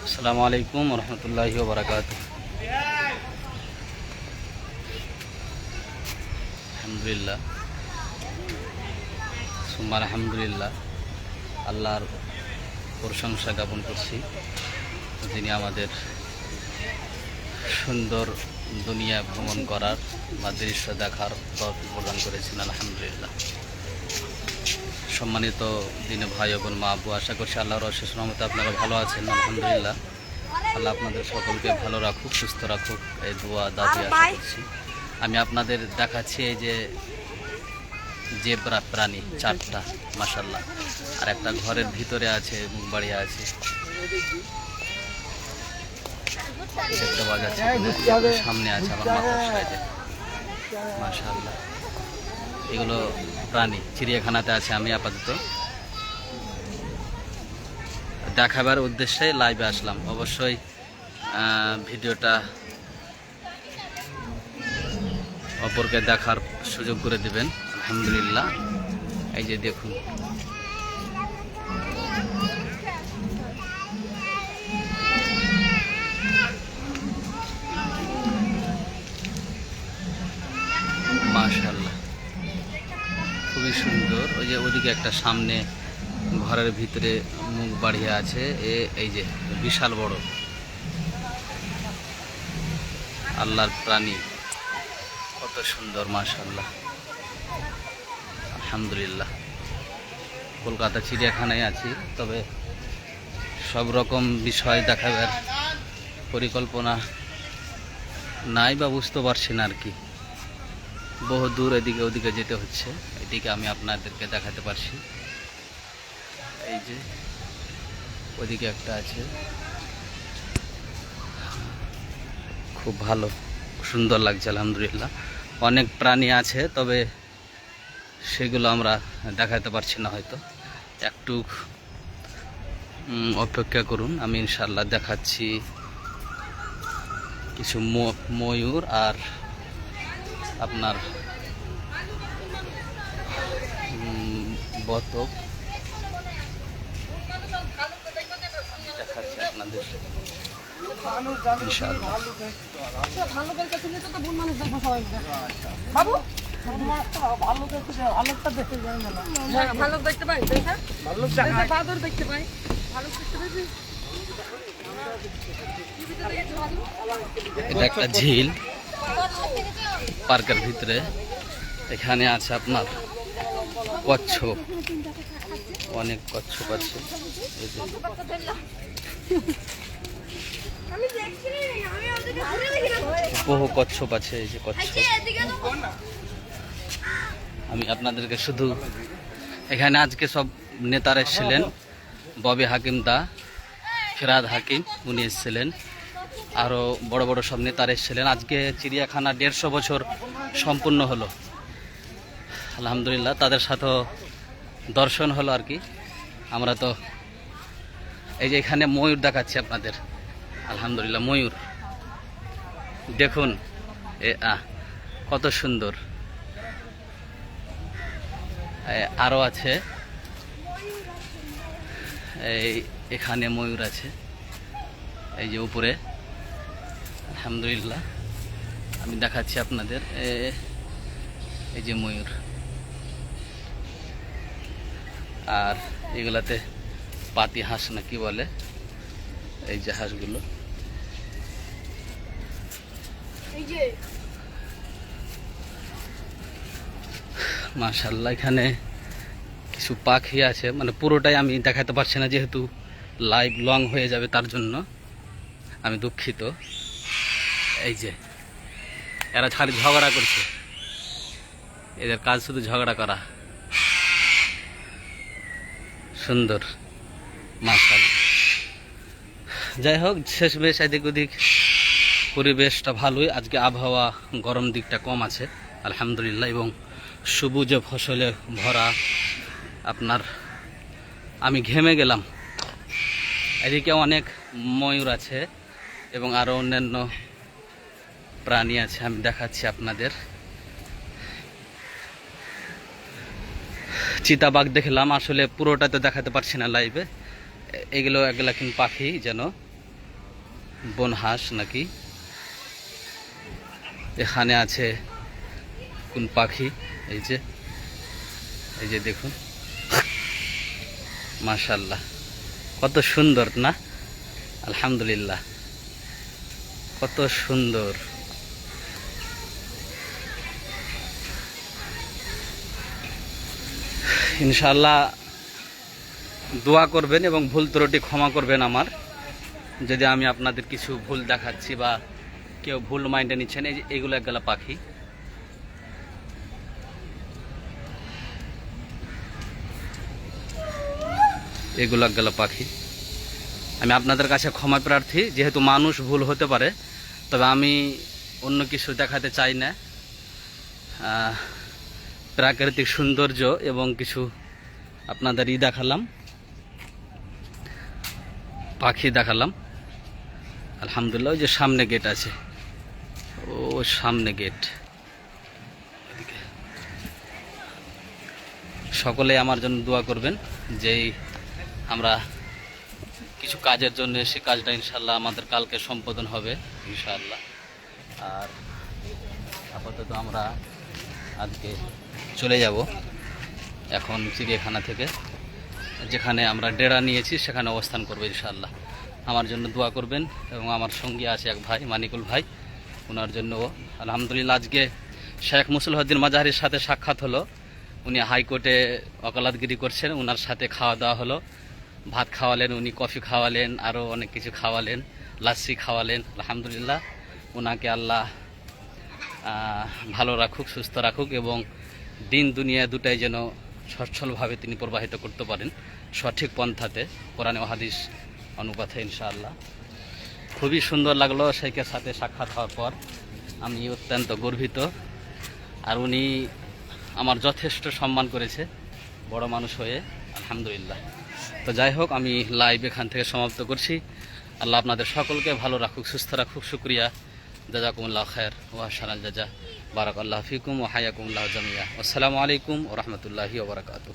আসসালামু আলাইকুম রহমতুল্লাহি ওয়া বারাকাতুহু। আলহামদুলিল্লাহ সুম্মা আলহামদুলিল্লাহ, আল্লাহর প্রশংসা জ্ঞাপন করছি, যিনি আমাদের সুন্দর দুনিয়া ভ্রমণ করার বা দৃশ্য দেখার তৌফিক প্রদান করেছেন। আলহামদুলিল্লাহ। সম্মানিত দিনে ভাই বোন, মা আব্বু, আশা করছি আল্লাহর অশেষ রহমতে আপনারা ভালো আছেন। আলহামদুলিল্লাহ, আল্লাহ আপনাদের সকলকে ভালো রাখুক, সুস্থ রাখুক, এই দোয়া দাবি আশা করছি। আমি আপনাদের দেখাচ্ছি এই যে জেব্রা প্রাণী চারটা, মাশাআল্লাহ, আর একটা ঘরের ভিতরে আছে, মুখ বাড়িয়ে আছে, দেখতে পাওয়া যাচ্ছে, সামনে আছে আমার মাথার সাইডে, মাশাআল্লাহ। এগুলো প্রাণী চিড়িয়াখানাতে আছে। আমি আপাতত দেখাবার উদ্দেশ্যে লাইভে আসলাম। অবশ্যই ভিডিওটা অপরকে দেখার সুযোগ করে দিবেন। আলহামদুলিল্লাহ, এই যে দেখুন, মাশাআল্লাহ, খুবই সুন্দর। ওই যে ওদিকে একটা সামনে ঘরের ভিতরে মুখ বাড়িয়ে আছে, এই যে বিশাল বড় আল্লাহর প্রাণী, কত সুন্দর, মাশাআল্লাহ, আলহামদুলিল্লাহ। কলকাতা চিড়িয়াখানায় আছি, তবে সব রকম বিষয় দেখাবার পরিকল্পনা নাই বা বুঝতে পারছি না আর কি। বহু দূর এদিকে ওদিকে যেতে হচ্ছে, এদিকে আমি আপনাদেরকে দেখাতে পারছি। এই যে ওদিকে একটা আছে, খুব ভালো, সুন্দর লাগছে। আলহামদুলিল্লাহ, অনেক প্রাণী আছে, তবে সেগুলো আমরা দেখাতে পারছি না, হয়তো একটু অপেক্ষা করুন, আমি ইনশাআল্লাহ দেখাচ্ছি। কিছু ময়ূর আর আপনার বতক দেখাচ্ছি আপনাদের ইনশাআল্লাহ। এটা একটা ঝিল পার্কের ভিতরে, এখানে আছে আপনার কচ্ছপ, অনেক কচ্ছপ আছে। বহু কচ্ছপ আছে, এই যে কচ্ছপ। আমি আপনাদেরকে শুধু এখানে আজকে সব নেতারা এসেছিলেন, ববি হাকিম দা, ফিরাদ হাকিম উনি এসেছিলেন, আরও বড় বড় সব নেতারা এসেছিলেন। আজকে চিড়িয়াখানা 150 বছর সম্পূর্ণ হলো, আলহামদুলিল্লাহ। তাদের সাথেও দর্শন হলো আর কি। আমরা তো এই যে এখানে ময়ূর দেখাচ্ছি আপনাদের, আলহামদুলিল্লাহ, ময়ূর দেখুন, কত সুন্দর। আরও আছে, এখানে ময়ূর আছে, এই যে উপরে, আলহামদুলিল্লাহ। আমি দেখাচ্ছি আপনাদের, এই যে ময়ূর, আর এগুলাতে পাতি হাঁস না কি বলে, এই যে হাঁসগুলো, মাশাআল্লাহ। এখানে কিছু পাখি আছে, মানে পুরোটাই আমি দেখাতে পারছি না, যেহেতু লাইভ লং হয়ে যাবে, তার জন্য আমি দুঃখিত। এই যে এরা খালি ঝগড়া করছে, এদের কাজ শুধু ঝগড়া করা, সুন্দর, মাশাআল্লাহ। যাই হোক, শেষ বেশ এদিক ওদিক পরিবেশটা ভালোই। আজকে আবহাওয়া গরম দিকটা কম আছে, আলহামদুলিল্লাহ, এবং সবুজে ফসলে ভরা। আপনার আমি ঘেমে গেলাম। এদিকে অনেক ময়ূর আছে এবং আরও অন্যান্য প্রাণী আছে, আমি দেখাচ্ছি আপনাদের। চিতাবাঘ দেখলাম, আসলে পুরোটা তো দেখাতে পারছি না লাইভে। এগুলো কিন্তু পাখি যেন, বনহাঁস নাকি, এখানে আছে কোন পাখি, এই যে দেখুন, মাশাআল্লাহ কত সুন্দর না, আলহামদুলিল্লাহ কত সুন্দর। ইনশাআল্লাহ দোয়া করবেন এবং ভুল ত্রুটি ক্ষমা করবেন আমার, যদি আমি আপনাদের কিছু ভুল দেখাচ্ছি বা কেউ ভুল মাইন্ডে নিচ্ছেন। এই যে এগুলো একগুলা পাখি, এগুলো একগুলা পাখি। আমি আপনাদের কাছে ক্ষমা প্রার্থী, যেহেতু মানুষ ভুল হতে পারে, তবে আমি অন্য কিছু দেখাতে চাই না। প্রাকৃতিক সৌন্দর্য এবং কিছু আপনাদেরই দেখালাম, পাখি দেখালাম, আলহামদুলিল্লাহ। ওই যে সামনে গেট আছে, ও সামনে গেট। সকলে আমার জন্য দোয়া করবেন, যেই আমরা কিছু কাজের জন্য সে কাজটা ইনশাল্লাহ আমাদের কালকে সম্পাদন হবে ইনশাআল্লাহ। আর আপাতত আমরা আজকে চলে যাব এখন চিড়িয়াখানা থেকে, যেখানে আমরা ডেরা নিয়েছি সেখানে অবস্থান করবো ইনশাআল্লাহ। আমার জন্য দোয়া করবেন এবং আমার সঙ্গী আছে এক ভাই, মানিকুল ভাই, ওনার জন্য আলহামদুলিল্লাহ। আজকে শেখ মুসলিউদ্দিন মাজাহিরের সাথে সাক্ষাৎ হলো, উনি হাইকোর্টে ওকালতগিরি করছেন, ওনার সাথে খাওয়া দাওয়া হলো, ভাত খাওয়ালেন, উনি কফি খাওয়ালেন, আরও অনেক কিছু খাওয়ালেন, লাচ্ছি খাওয়ালেন। আলহামদুলিল্লাহ ওনাকে আল্লাহ ভালো রাখুক, সুস্থ রাখুক এবং দিন দুনিয়া দুটাই যেন সচ্ছলভাবে তিনি প্রবাহিত করতে পারেন, সঠিক পন্থাতে, কোরআন ও হাদিস অনুপাতে ইনশাআল্লাহ। খুবই সুন্দর লাগলো শেখের সাথে সাক্ষাৎ হওয়ার পর, আমি অত্যন্ত গর্বিত। আর উনি আমার যথেষ্ট সম্মান করেছে বড় মানুষ হয়ে, আলহামদুলিল্লাহ। তো যাই হোক, আমি লাইভ এখান থেকে সমাপ্ত করছি। আল্লাহ আপনাদের সকলকে ভালো রাখুক, সুস্থ রাখুক। শুকরিয়া, জাজাকুমুল্লাহ খায়ের ওয়া আহসানাল জাযা, বারাকাল্লাহু ফিকুম ওয়া হায়াকুমুল্লাহ জামিয়া। আসসালামু আলাইকুম ওয়া রাহমাতুল্লাহি ওয়া বারাকাতুহু।